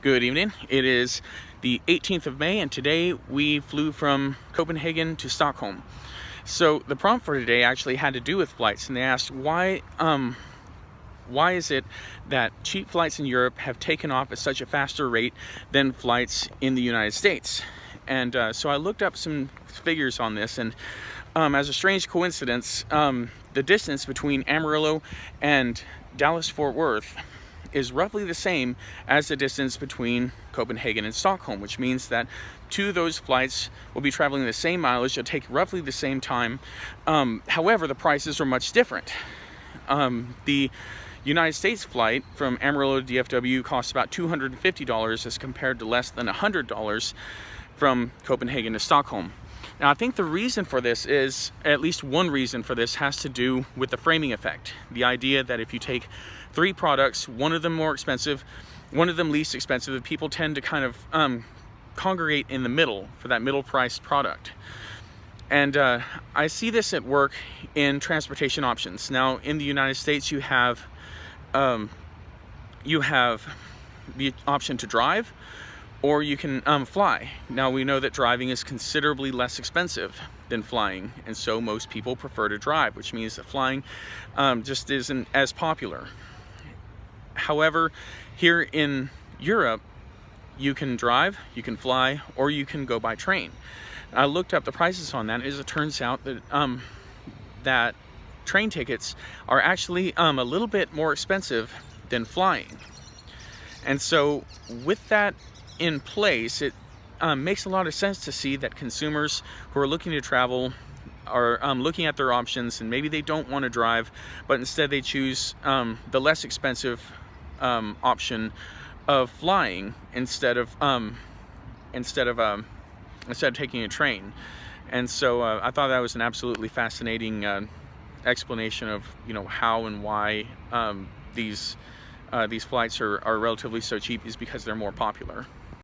Good evening. It is the 18th of May, and today we flew from Copenhagen to Stockholm. So the prompt for today actually had to do with flights, and they asked why is it that cheap flights in Europe have taken off at such a faster rate than flights in the United States? And so I looked up some figures on this, and as a strange coincidence, the distance between Amarillo and Dallas-Fort Worth is roughly the same as the distance between Copenhagen and Stockholm, which means that two of those flights will be traveling the same mileage. They'll take roughly the same time. However, the prices are much different. The United States flight from Amarillo to DFW costs about $250 as compared to less than $100 from Copenhagen to Stockholm. Now, I think the reason for this is, at least one reason for this has to do with the framing effect. The idea that if you take three products, one of them more expensive, one of them least expensive, people tend to kind of congregate in the middle for that middle priced product. And I see this at work in transportation options. Now, in the United States, you have the option to drive, or you can fly. Now, we know that driving is considerably less expensive than flying, and so most people prefer to drive, which means that flying just isn't as popular. However, here in Europe, you can drive, you can fly, or you can go by train. I looked up the prices on that, as it turns out that that train tickets are actually a little bit more expensive than flying. And so with that in place, it makes a lot of sense to see that consumers who are looking to travel are looking at their options, and maybe they don't want to drive, but instead they choose the less expensive option of flying instead of taking a train. And so I thought that was an absolutely fascinating explanation of how and why these flights are relatively so cheap, is because they're more popular.